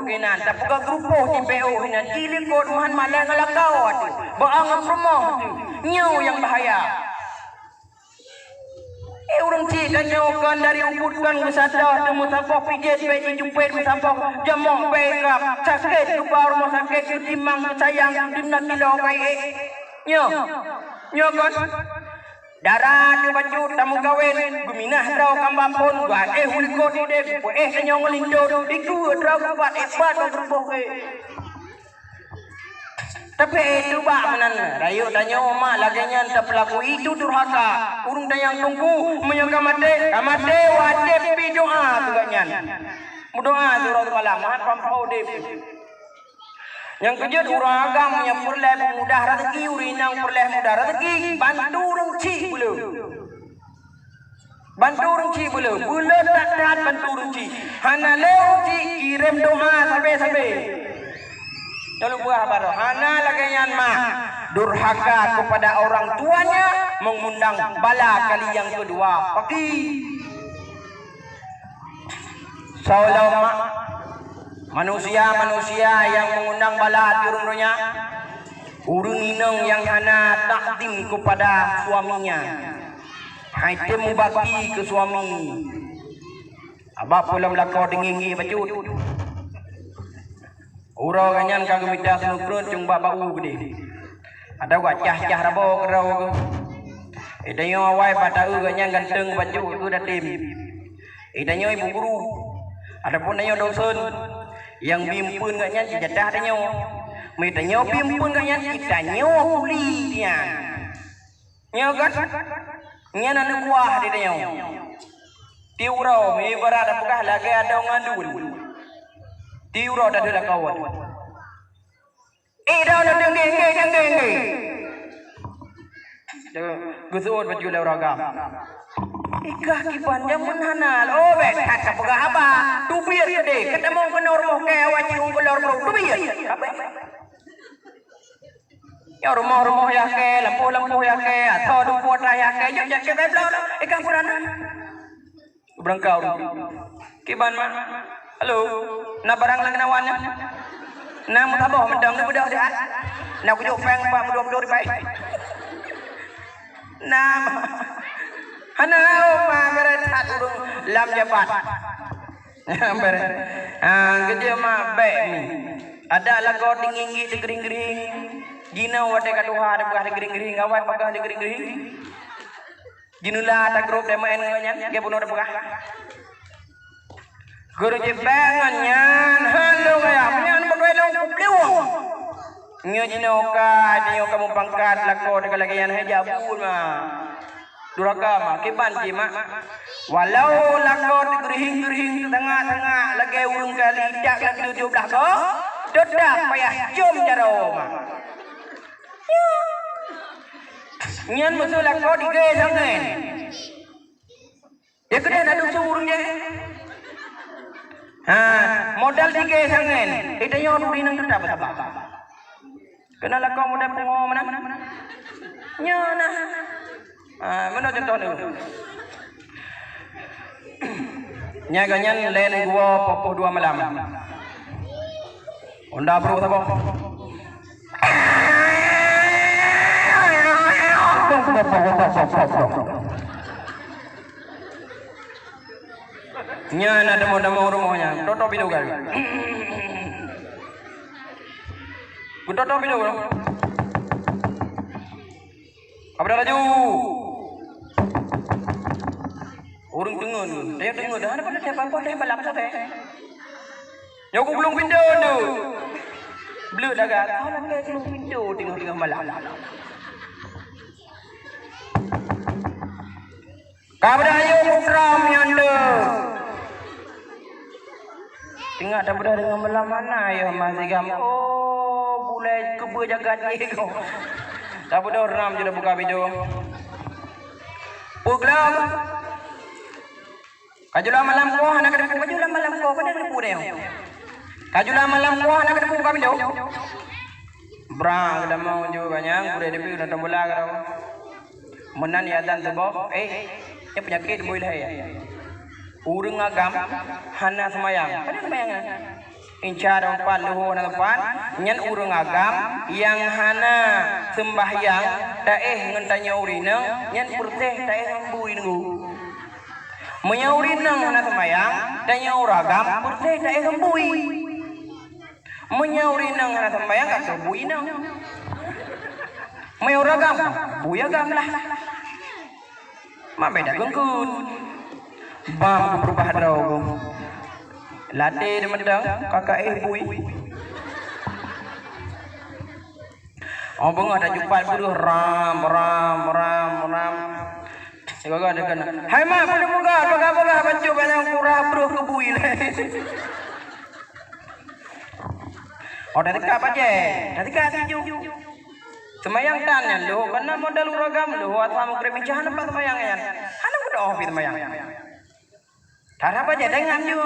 kinan tapi ka grupo di PO hinan ilikod mahan malang ngalakaw ati baang promo nyaw yang bahaya. Orang cik nyokan dari uputkan wisata temu sampah pijet baik jumpai sampah jamok baik sakit lupa rumah sakit timang sayang dimna kilo kai nyo kan darah di baju tamu kawin guminah rau kambapun gua huliko di dek nyong lindo iku rau kuat ebat berbuh tapi itu bak menan rayu tanya oma lagi nyanta pelaku itu durhaka urung tayang tunggu menyangka mate wajib doa tugasnya doa surah malam pampau dep yang kejut urang agam yang perleh mudah rezeki urinang perleh mudah rezeki bantu urang cik bulu bulan tak bantu urang cik hana leu cik kirim doa sampai Lalu buah baru hana lagayan mah durhaka kepada orang tuanya mengundang bala kali yang kedua pagi seolah manusia yang mengundang bala turunnya urung inang yang hana takdim kepada suaminya haitem bakti ke suami abah pula melakau dengingi bacut Uro ganyan kagum ita sunukron cung babau gede. Ada wajah rabo kerau. Idanyo awai patau ganyan ganteng baju itu datim. Idanyo ibu guru. Adapun danyo dosen yang bimpun ganyan jatah danyo. Midanyo bimpun ganyan idanyo uli dia. Nyo kan? Nyan anu buah di danyo. Tiuro mi barada pukah lagi ada ngandul. Tiuro dah ada kawan. Dah ada dengge. Gusud baju lauraga. Ikah kipanda menhanal. Oh bet kata pegah apa? Tubir gede. Ketemu kenor moh ke wajib ngulor bro. Tubir. Ya rumah ya ke, lampu ya ke, atau dupo ya ke. Jom ke belakang. Ikah purana. Berangkau. Kiban mah. Halo, na barang lang nawan na mutaboh medang na budak dah na kujuk peng pa mudo ribai na hanao pa garat urung lam jabat bare gede ma be mi ada lago dinginggi digering-gering gina wate kaduha ada buah digering-gering awai pagah digering-gering jinula ta grup demaen nganyan ge bunuh buah Guru jebangan nyan halo kaya nyan magwelong kubliwang nyo jinoka diyo kamu pangkat lako dekat lagi yan hejabul ma duraka ma kiban ji ma walau lako gerihing tengah lagi urung kali dak lagi 17 ko dedak payah jom jaro ma nyan musuh lako dige sangen ya kena nadu surung je modal tiga sangen itu yang duri nang tetap apa kenal kau modal pengo mana nyana mana contoh tu nyaganyan len gua popoh 2 malam onda bro sabo Nyana demo rumahnya, toto video kali. Toto video. Apa laju? Orang dengar, dia dengar dah ada pada siapa dia balap sampai. Yo aku belum pindah tu. Belum dah kan? Kalau nak belum pindah tengah balap. Kabrayo putra mianda. Tengok dah berada dengan belah mana ya masih gam. Oh, boleh kubu jagat ni kau. Dah berada ram je dah buka video. Puklam. Kajulah malam kau nak ada kajulah malam kau pada ada pure. Kajulah malam kau nak ada buka video. Brang dah mau juga nyang pure depi dah bola kau. Menan ya dan tebok. Yang penyakit boleh ya. Urang agam hana semayang. Pada semayang. Inca tempat luhur na tempat nyan urang agam yang hana sembahyang taeh ngentanya urinang nyan purteh taeh ngambui nunggu menya urinang hana sembahyang tanya uragam purteh taeh ngambui menya urinang hana sembahyang kata bui nang menya uragam bui agam lah ma beda gengkut bam berubah draw latih demendang kakak bui. Oh bang ada jumpa buruh ram. Sebagai ada kena. Hai mak pada muka boga bancu banyak kurang buruh ke bui le. Oh dari kap aja. Dari kap tuju. Semayang tanyan lo karena modal uragam lo atau mau kremi jahan apa semayangnya. Hana udah off semayang. Harap aja dengan jo.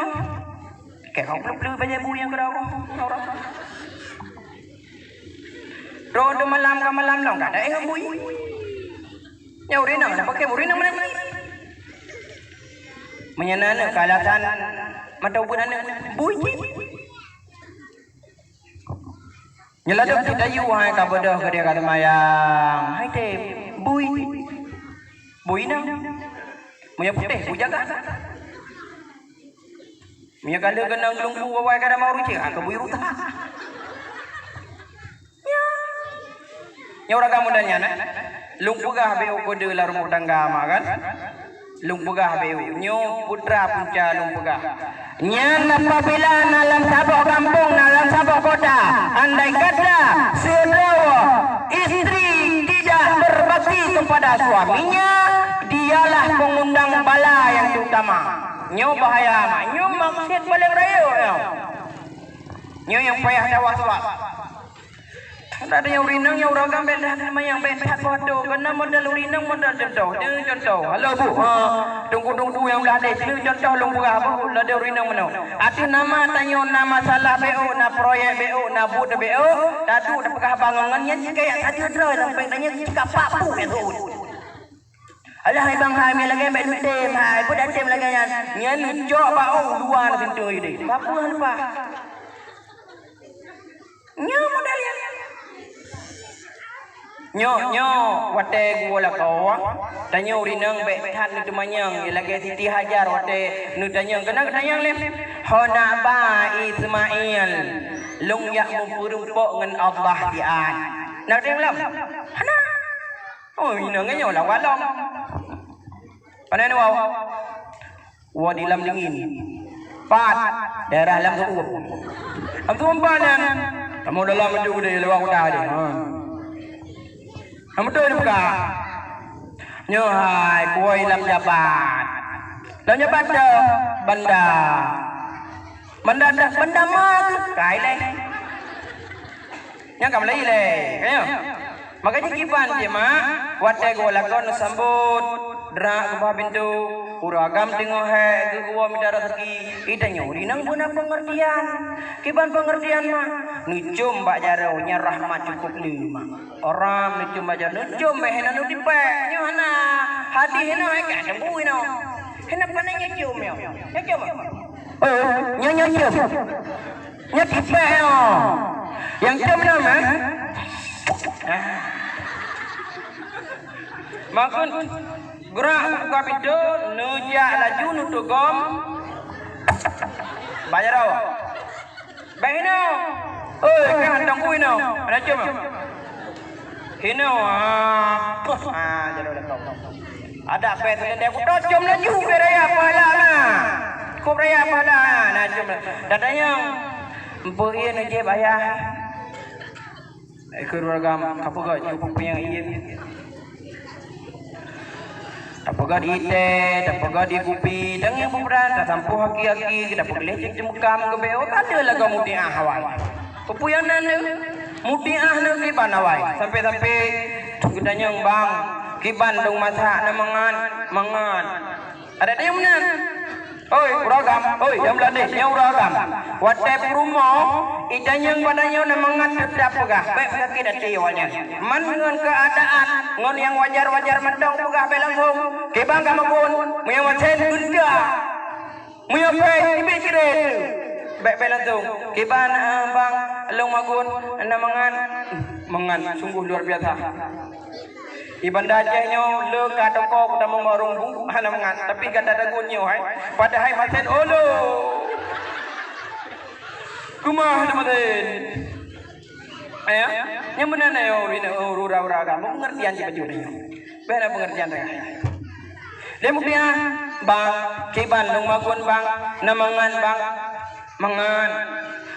Kayak kau belum banyak bui yang kerau. Rodo malam ke malam long tak ada yang bui. Ya urinang dah pakai urinang mana ni? Menyenana kalasan mata ubunan bui. Nyeladuk kita yu hai ka bodoh ke dia kata mayang. Hai te bui. Bui nang. Munya putih bui jaga. Munya kala kenang lungku wawai kada mau ruci ka bui ruta. Nya ora kamu dan nyana lungpugah beu kode la rumah tangga kan lungpugah beu nyo putra punca lungpugah nyan apabila dalam sabok kampung dalam sabok kota andai kata seorang istri tidak berbakti kepada suaminya dialah pengundang bala yang terutama nyo bahaya mak nyo maksud paling raya nyo yang payah dawas-was. Ada yang urinang yang uragam benda nama yang bentak foto karena modal urinang modal contoh. Halo bu, tunggu yang belah deh. Contoh lumpuh apa? Ada urinang mana? Arti nama tanya nama salah BO, na proyek BO, na bud BO. Tadu dah pekah bangunannya kayak tadi terus sampai tanya cakap papu itu. Alah hai bang hai lagi bet tem hai, bu dah tem lagi nyan cok bau dua nanti tu ini. Papu lupa. Nyo modal yang Nyo wate gua la kau tanya urinang be tan nu manyang lagi Siti Hajar wate nu tanya kena tanya lem hona ba Ismail lung yak mumpurumpok ngan Allah dian nak teng lam hana oh ina nganyo la walong pana nu wa di lam dingin pat daerah lam tu am tu panan kamu dalam menjugu de lewang udah de Kamu tu ni buka. Nyohai kuai lam jabat. Lam jabat dah benda. Benda mak kai le. Yang kamu lagi le. Kayo. Makanya kiban dia mak. Wate gua lakon sambut. Drak ke pintu. Uragam tengok hai ke gua minta rezeki. Ita nyuri nang guna pengertian. Kiban pengertian mah. Nucum bak jaro nya rahmat cukup lima. Orang nucum bak jaro nucum hena nu dipek. Nyo hana hadis hena ai ka tembui no. Hena panai nyum yo. Nyum. Nyum. Nya dipek no. Yang cum nama. Makun gerak buka pintu nujak laju nutugom bayar awak bayar no kan tangguh no ada cuma hino jadi ada apa itu dia aku tocom laju beraya pahala lah kau beraya pahala nah cuma datanya empurien aja bayar keluarga kapugak cukup yang iya Dapat ite, dapat di kupi, dan yang berat, sampu haki, dapat lecek cemukam ke beo, ada lah kau mutiah hawai. Kepuyanan mutiah nanti panawai, sampai kita nyong bang, kiban dong masak mangan. Ada yang mana? Oi, uragam, oi, yang belanda, yang uragam. Wate rumah, itanya padanya mangan tetap pegah, baik kaki dan tiwanya. Man dengan keadaan, ngon yang wajar mendong pegah belangsung. Kebang kamu pun, muya wasen bunda, muya pay ibe cire. Baik langsung. Kiban bang long magun mangan sungguh luar biasa. Iban dajahnya le ka toko kita memarung bung mangan tapi ganda dagunnya hai. Padahal maten olo. Kumah maten. Ayah, yang benar ayo ini ura-ura kamu pengertian di baju ini. Benar pengertian dah. Dia bang kiban long magun bang namangan bang mangan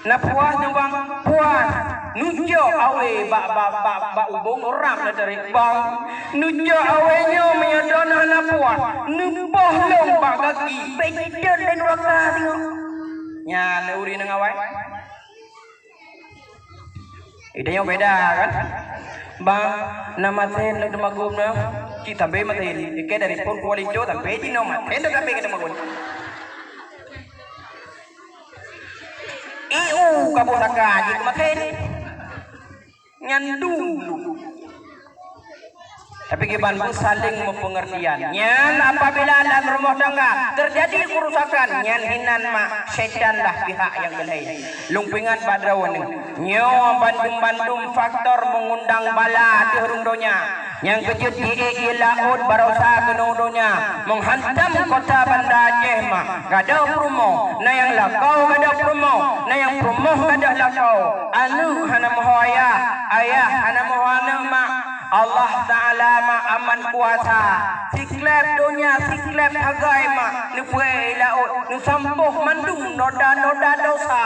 na puas na bang puas nujo awe ba ubong orang na dari bang nujo awe nyo mayadona na puas nuboh long ba kaki bejer dan raka tengok nya uri nang awai idenya beda kan bang nama ten le magum na kita be maten ke dari pon kualijo tambe di no maten do tambe ke magun iu kabutaka di maten nyandu tapi kiban pun saling mempengertian nyan apabila dalam rumah tangga terjadi kerusakan nyan hinan mak setan lah pihak yang belai lumpingan padrawan nyo bandum faktor mengundang bala di hurung-donya yang kejut ilaud barosa gunung-donya menghantam kota Banda Aceh mah gada promo na yang lakau gada promo na yang promo gada lakau anu hana mohoya ayah hana mohana mak Allah Ta'ala ma aman kuasa siklep dunia siklep hagai ma nuwe laut nu sampuh mandung noda dosa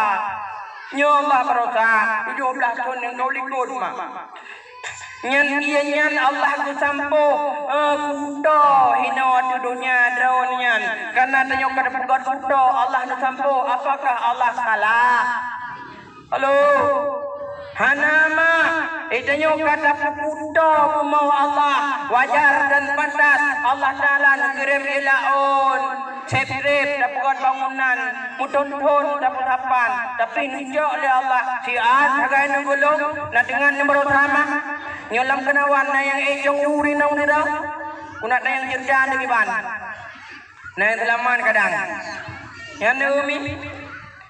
nyoba berosa 17 tahun yang kau likut ma nyan Allah ku sampuh kudo hino di dunia daun nyan karena tanyo kada pegot kudo Allah nu sampuh apakah Allah salah halo Hanama itanyo kata pukuto mau Allah wajar dan pantas Allah Ta'ala ngirim ilaun setrip dapat bangunan mutun-tun dapat hapan tapi nunjuk oleh Allah siat hagai nunggulung na dengan nomor utama nyolam kenawan na yang ejong uri na unira kunat na yang jerdan di ban na yang telaman kadang yang umi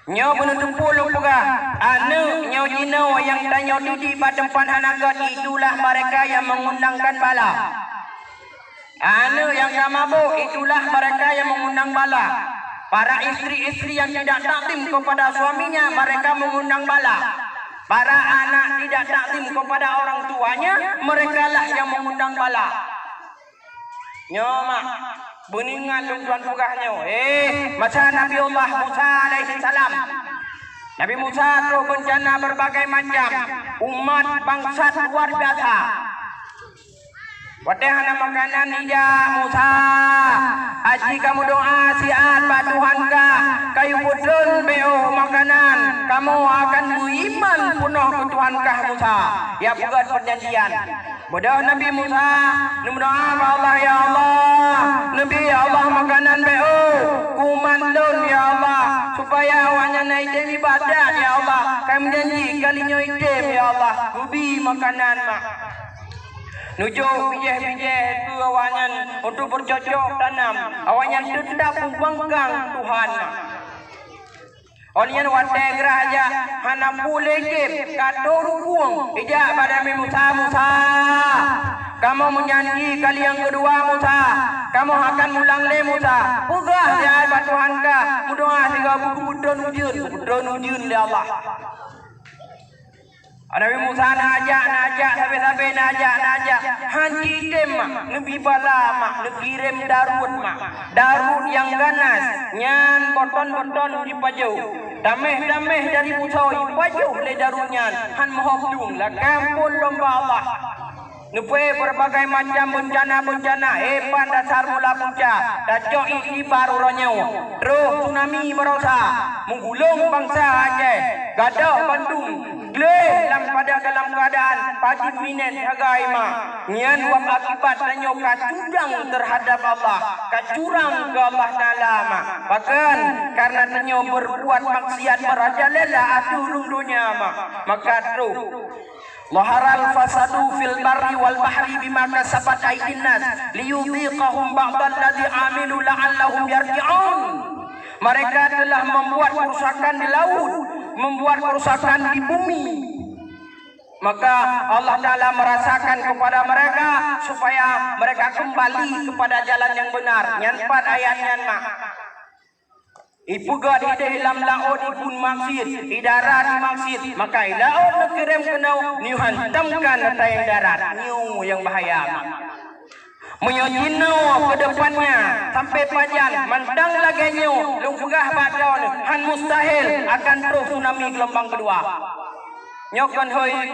nyo penutup puluh juga anu nyo jino yang tanyo di tempat hanagat itulah mereka yang mengundangkan bala anu yang kamabu itulah mereka yang mengundang bala para istri-istri yang tidak taklim kepada suaminya mereka mengundang bala para anak tidak taklim kepada orang tuanya mereka lah yang mengundang bala nyo mak beningan tuan pugahnya masa Nabi Allah Musa alaihi salam Nabi Musa terus bencana berbagai macam umat bangsa luar biasa wadahana makanan ija Musa aji kamu doa siat pak Tuhan ka kayu putun beo makanan kamu akan beriman penuh ke Tuhan kah Musa ya buat perjanjian bodoh Nabi Musa berdoa Allah ya Allah Nabi ya Allah makanan beo kumandun ya Allah supaya awaknya naik dari ibadah ya Allah kami janji kalinya idem ya Allah ubi makanan mak nuju bijeh itu awaknya untuk bercocok tanam awaknya tetap membangkang Tuhan mak Olian wate geraja hana pule ke kador buang ija pada Musa kamu menyanyi kali yang kedua Musa kamu akan mulang le Musa pugah ya Tuhan ka mudoa tiga buku budon ujun le Allah Nabi Musa najak sampai najak haji dem nabi bala mak ngirim darut yang ganas nyan boton di pajau dameh dari musoi pajau le darunyan han mohong la kampul lomba Allah nupe berbagai macam bencana hepan dasar mula punca dacok iki baru ronyau terus tsunami merosa menggulung bangsa Aceh gadah Bandung dalam keadaan pagi minen hagai ma nyan wab akibat tanyo kacurang terhadap Allah kacurang ke Allah Ta'ala ma bahkan karena tanyo berbuat maksiat merajalela aturung dunia ma maka terus Laharal fasadu fil barri wal bahri bima kasabat aydin nas liyudhiqahum ba'dal ladzi amilu la'allahum yarji'un Mereka telah membuat kerusakan di laut, membuat kerusakan di bumi. Maka Allah Ta'ala merasakan kepada mereka supaya mereka kembali kepada jalan yang benar. Yang 4 ayat yang mak. Ipugat ida hilam laut ipun maksud, idarat maksud. Maka laut nekerem kenau niu hantamkan atas darat. Niu yang bahaya mak. Menyojino ke depannya sampai pajan mandang lagi nyo lungkah badon han mustahil akan terus tsunami gelombang kedua. Nyokan hoi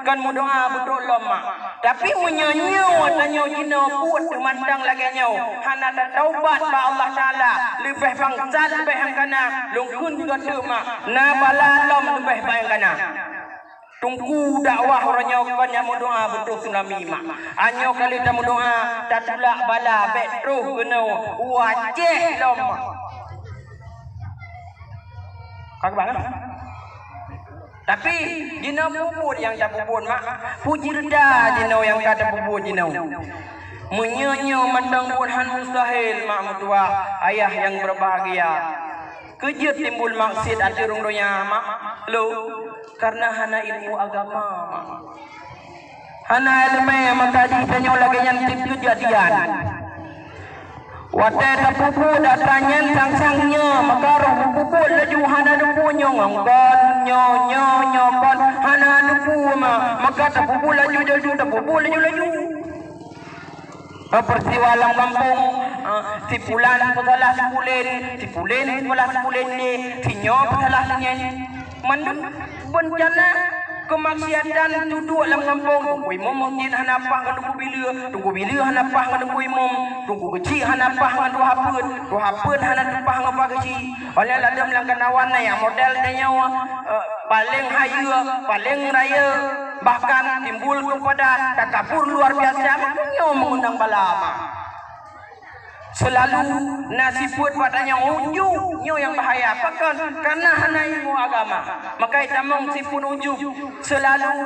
kon mudoa betul lama. Tapi menyonyo tanyo jino put mandang lagi nyo han ada taubat ba Allah Taala lebih bangsat lebih kana lungkun juga mak na bala lom lebih bayang kana. Tunggu dakwah orangnya kan yang doa betul tsunami mak. Anyo kali tamu doa tatulak bala betruh kena wajih lom. Kagak banget. Tapi jino bubur yang tak bubur mak. Puji reda jino yang kata bubur jino. Menyonyo mandang burhan mustahil mak mutua ayah yang berbahagia. Kejut timbul maksud ajurung donya mak. Lo karena hana ilmu agama. Hana ilmu maka ditanya lagi yang tip kejadian. Wadah tapupu datanya sang-sangnya maka roh pupu laju hana dupu nyongongkan nyonyonyokon hana dupu maka tapupu laju tapupu laju. Peristiwa alam kampung sipulan pesalah sipulen pesalah sipulen ni sinyo pesalah sinyen mandum bencana kemaksiatan duduk dalam kampung tunggu imam masjid hanapah dengan tunggu bila hanapah dengan tunggu imam tunggu kecil hanapah dengan dua hapun hanapah dengan apa kecil oleh dalam langkanawan yang model nyawa paling haya paling raya bahkan timbul kepada takabur luar biasa makanya mengundang balama selalu nasibut padanya ujung nyo yang bahaya pakan karena hana ilmu agama maka itamong sipun ujung selalu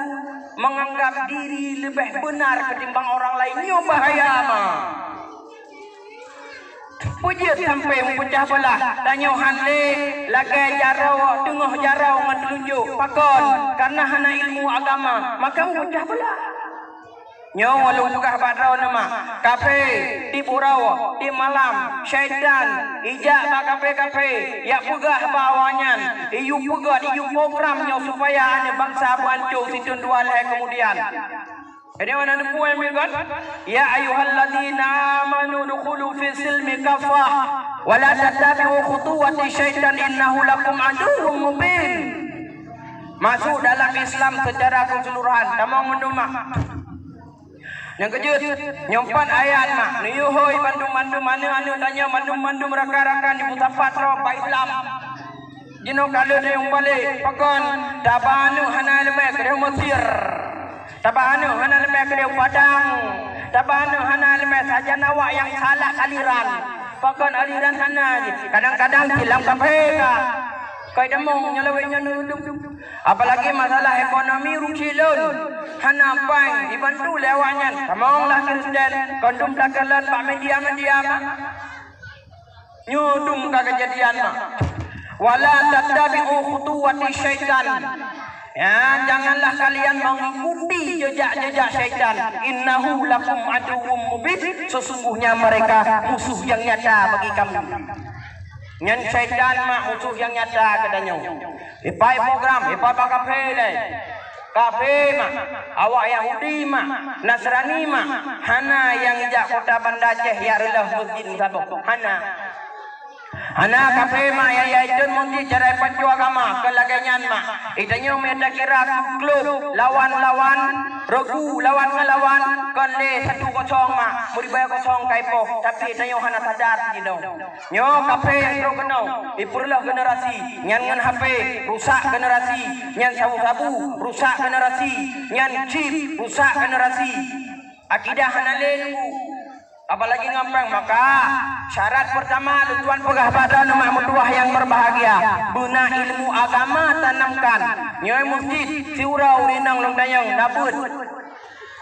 menganggap diri lebih benar ketimbang orang lain nyo bahaya ma pujut sampai mempecah belah tanyo hanle lagai jarau tengah jarau ngan telunjuk pakon karena hana ilmu agama maka mempecah belah nyo walau tukah badraw nama kafe di purau di malam syaitan ijak ba kafe ya pegah bawanyan iyu pegah iyu program nyo supaya ane bangsa bancung situn dua leh kemudian. Ini mana nuku yang kan? Ya ayyuhalladzina amanu dukhulu fi silmi kafah wa la tattabi'u khutuwati syaitan innahu lakum aduwwun mubin. Masuk dalam Islam secara keseluruhan. Tamang mendumah. Yang kejut, nyompat ayat mak. Niyuhoi bandung-bandung mana tanya bandung-bandung raka-raka di mutapat roba Islam. Jino kalau dia yang balik, pakon tabanu hana lemah kedua Mesir. Tabanu hana lemah kedua Padang. Tabanu hana lemah saja nawak yang salah aliran. Pakon aliran sana je. Kadang-kadang silam kapeka. Kau demong nyalawainya nuduk. Apalagi masalah ekonomi rukilun. Hana pai dibantu lewatnya. Tamonglah Kristen, kondum takalan pak media mak. Nyudum ka kejadian mak. Wala tattabi'u khutuwati syaitan. Ya, janganlah kalian mengikuti jejak-jejak syaitan. Innahu lakum aduwwum mubin. Sesungguhnya mereka musuh yang nyata bagi kamu. Nyan syaitan mak musuh yang nyata katanya. Ipai program, ipai kafe le. Kafe mak, awak Yahudi mak, Nasrani mak, hana yang jak kota Banda Aceh ya relah masjid sabuk. Hana kafe mak ya itu mesti cara pancu agama kelaganya mak. Itanya meda kira klub lawan-lawan regu lawan-lawan konde 1-0 mak. Muribaya 0 kaipo tapi itanya hana sadar gitu. Nyo kafe yang terus kena ipurlah generasi nyan HP rusak generasi nyan sabu-sabu rusak generasi nyan chip rusak generasi akidah hanalelu apalagi ngampang maka syarat pertama tuan pegah badan mak mutuah yang berbahagia guna ilmu agama tanamkan nyoy masjid siurau rinang long dayang nabut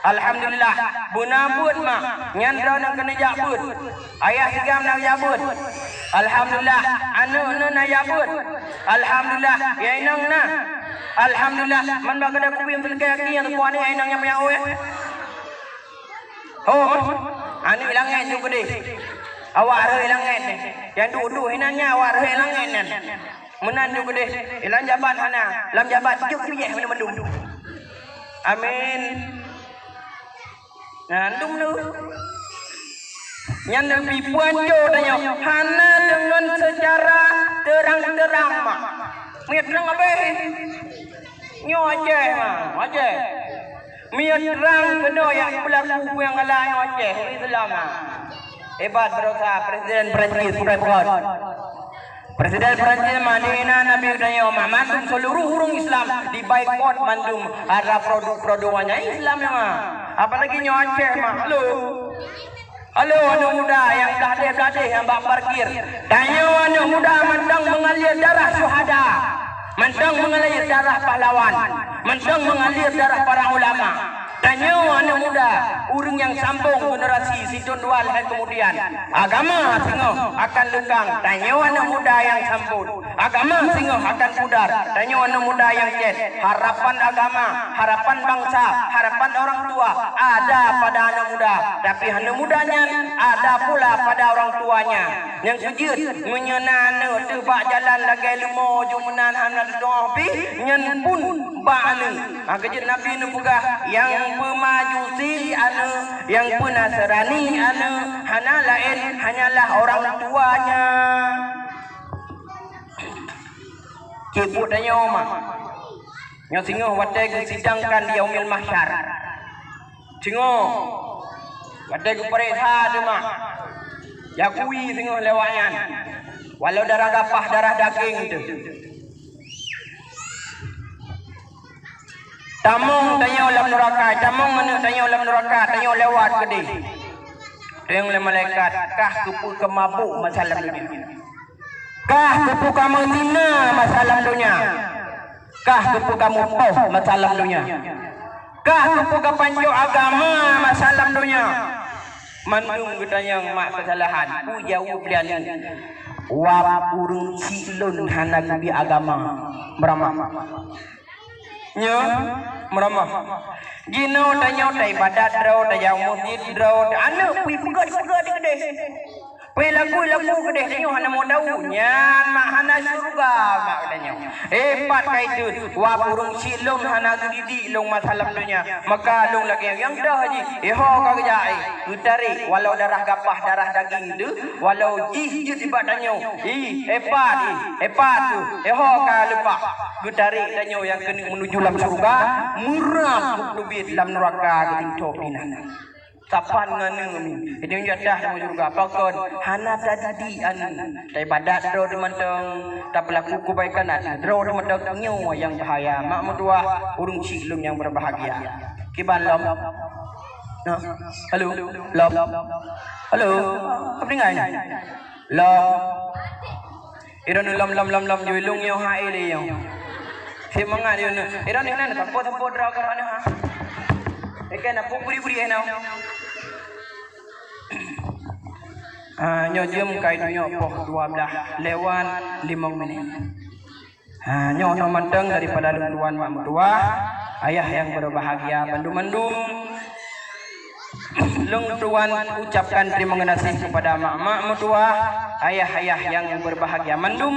Alhamdulillah bunabut mak nyandra nang kena jabut ayah sigam nang jabut alhamdulillah anu na jabut alhamdulillah ya inang na alhamdulillah man ba kada kubi untuk kaki yang tuan ni inang yang punya oe oh anu ilangan tu gede awak re ilangan ni yang duduk hinanya awak re ilangan nan menan tu gede ilang jabat hana lam jabat juk ye mana mendum amin. Nandung lu yang lebih puanjo tanya hana dengan secara terang-terang mak miat terang apa nyo aja mak aja miat terang kena yang pelaku yang kalah nyo aja Islam hebat berusaha Presiden Perancis Presiden Perancis Madinah Nabi tanya mandum seluruh urung Islam di boikot mandum ada produk-produknya Islam ya mak apalagi nyo Aceh mak halo anak muda yang dadeh-dadeh yang bak parkir tanya anak muda mandang mengalir darah syuhada mandang mengalir darah pahlawan mandang mengalir darah para ulama tanya anak muda urang yang sambung generasi sidon dual dan kemudian agama singo akan lekang tanya anak muda yang sambung agama singo akan pudar tanya anak muda yang jet harapan agama harapan bangsa harapan orang tua ada pada anak muda tapi anak mudanya ada pula pada orang tuanya yang sujud menyenana tebak jalan lagi lemo jumenan hanat dobi nyen pun ba'anu kejut Nabi nu pegah yang pemajusi anu yang penasrani anu hana lain hanyalah orang tuanya kibut tanya oma yang singo wadai sidangkan di yaumil mahsyar singo wadai periksa tu mak yakui singo lewayan walau darah gapah darah daging tu tamung tanya ulam neraka tamung mana tanya ulam neraka tanya lewat gede tengok le malaikat kah kupu kemabuk masalah dunia kah kupu kamu zina masalah dunia kah kupu kamu poh masalah dunia kah kupu kepanjuk agama masalah dunia mandung gedayang mak kesalahan ku jauh belian wap urung silun hana kubi agama meramah nya meramah gino tanya tai ibadat draw tanya masjid draw anu pi pegad gede pi lagu gede tanya hana mau daunya mak hana surga mak tanya hebat kai tu wa burung silung hana gidi long masalah dunia maka long lagi yang dah haji ho ka gejai utari walau darah gapah darah daging tu walau jih tiba tanya hebat tu ho ka lupa utari tanya yang kena menuju dalam surga muram lubit dalam neraka ketingtok dinan tapan nganu itu jadah dalam surga pakon hana tadi dai badat dro demanteng tak pelaku kebaikan dro demanteng nyawa yang bahaya mak mentua urung silum yang berbahagia kiban lom halo lom halo apa dengar lom iron lom julung yo hai le yo semangat dia nak. Era ni nak tempat draw ke mana ha? Ekan nak puri-puri henau. Nyo jam kai nyo poh 12 lewat 5 minit. Nyo no manteng daripada tuan mak mertua, ayah yang berbahagia mandum-mandum. Lung tuan ucapkan terima kasih kepada mak-mak mertua, ayah-ayah yang berbahagia mandum.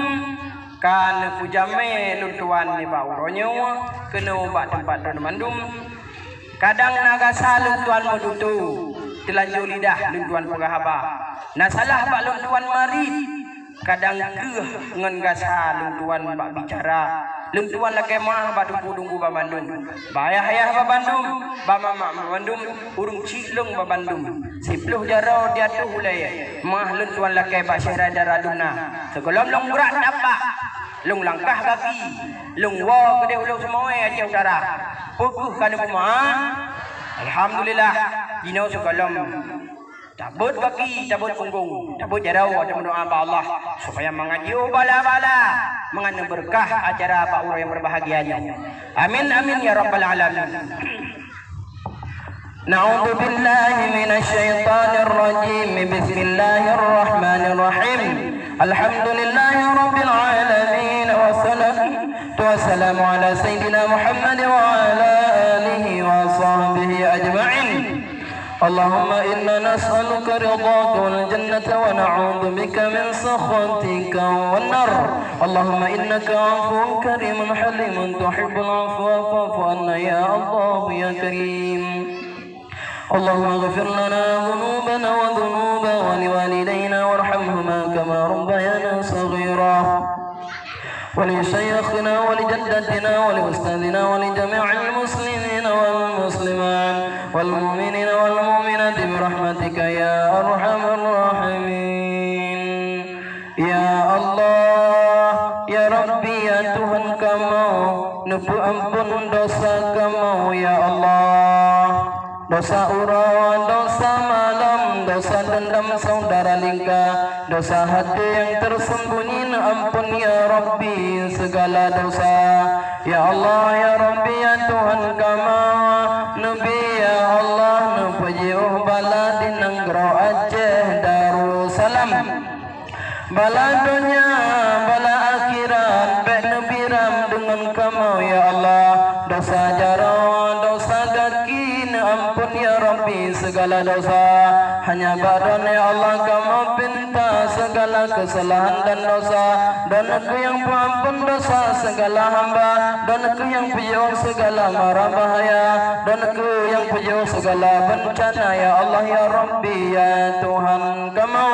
Kan pujame luntuan ni bau ronyo kena ubat tempat don mandum kadang naga salung tuan modutu telanjur lidah luntuan pegahaba na salah bak luntuan mari kadang geuh ngan gasa luntuan bak bicara luntuan lagi mah bak dunggu ba Bandung bayah ayah ba Bandung ba mama Bandung urung cilung ba Bandung 10 jarau dia tu hulai mah luntuan lagi bak syahra daraduna segolom long gerak dapat lung langkah kaki lung wa gede ulung semua aja utara pukuh kan rumah alhamdulillah dino sekolom cabut kaki cabut punggung cabut jarau macam doa Allah supaya mengaji bala-bala mengenai berkah acara Pak Uro yang berbahagianya amin amin ya rabbal alamin نعوذ بالله من الشيطان الرجيم. بسم الله الرحمن الرحيم. الحمد لله رب العالمين، والصلاة والسلام على سيدنا محمد وعلى آله وصحبه أجمعين. اللهم إنا نسألك رضاك والجنة ونعوذ بك من سخطك والنار. اللهم إنك عفو كريم حليم تحب العفو فاعف عنا يا الله يا كريم. اللهم اغفر لنا ذنوبنا وذنوب ولوالدينا وارحمهما كما ربيانا صغيرا، ولشيخنا ولجدتنا ولأستاذنا ولجميع المسلمين والمسلمات والمؤمنين والمؤمنات برحمتك يا أرحم الراحمين. Ya Allah, ya Rabbi, ya Tuhan kamu, nubu ampun dosa kamu ya Allah. Dosa urawan, dosa malam, dosa dendam saudara lingka, dosa hati yang tersembunyi, ampun ya Rabbi segala dosa. Ya Allah, ya Rabbi, ya Tuhan kama Nabi ya Allah, nupujiuh bala di Nanggro Aceh Darussalam, bala dunia, bala akhirat, baik Nabi ram dengan kamu ya Allah. Dosa jarah, dosa kaki, ampun ya Rabbi segala dosa. Hanya badan ya Allah kamu pinta segala kesalahan dan dosa. Dan aku yang pengampun dosa segala hamba, dan aku yang pejuang segala mara bahaya, dan aku yang pejuang segala bencana ya Allah ya Rabbi ya Tuhan kamu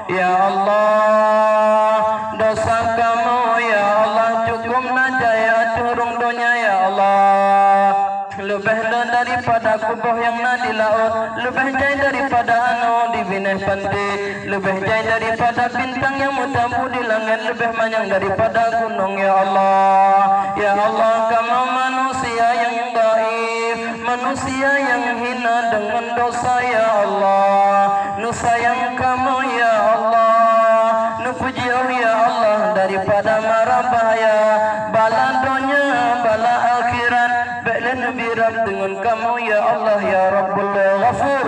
ya Allah. Dosa kamu ya Allah cukup najaya turung dunia ya Allah. Lebih daripada kubur yang na di laut, lebih jauh daripada anu di bineh pantai, lebih jauh daripada bintang yang mutabu di langit, lebih panjang daripada gunung ya Allah. Ya Allah, kamu manusia yang dhaif, manusia yang hina dengan dosa ya Allah. Nu sayang kamu ya Allah, nu puji ya Allah daripada mara bahaya, bala dunia, bala akhirat. Nabi Rab dengan kamu ya Allah ya Rabbul Ghafur.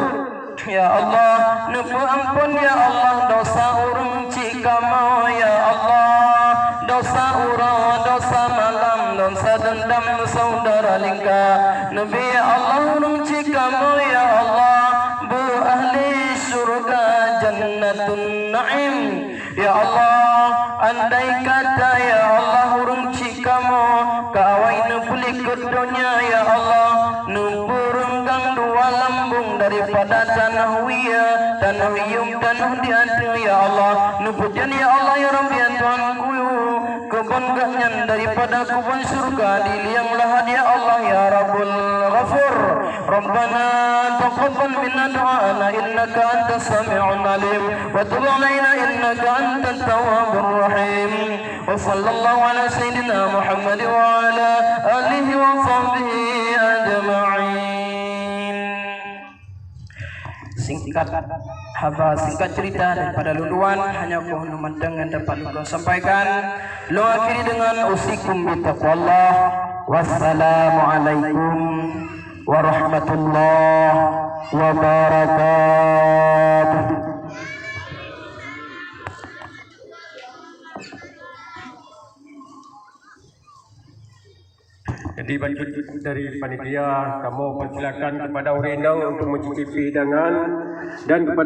Ya Allah, nubu ampun ya Allah dosa urung cik kamu ya Allah. Dosa urang, dosa malam, dosa dendam saudara lingka. Nabi ya Allah urung cik kamu ya Allah. Bu ahli surga jannatun na'im. Ya Allah, andai kata ya Allah urung cik kamu kawai nupulikut dunia ya Allah, nupurunggang dua lambung daripada tanah wia, tanah wiyum, tanah diadu ya Allah. Nupujan ya Allah ya Rabbi ya Tuhanku, kebun ganyan daripada kebun surga di liang lahat ya Allah ya Rabbul Ghafur. Rabbana taqabbal minna du'ana innaka antas sami'un alim, wa tub 'alaina innaka antat tawwabur rahim. Wa sallallahu ala sayyidina Muhammad wa ala alihi wa sahbihi ajma'in. Singkat cerita daripada luluan hanya aku memandang yang dapat aku sampaikan. Lu akhiri dengan usikum bitaqwallah. Wassalamualaikum warahmatullahi wabarakatuh. Jadi dari panitia kamu persilakan kepada Urenda untuk mencicipi hidangan dan kepada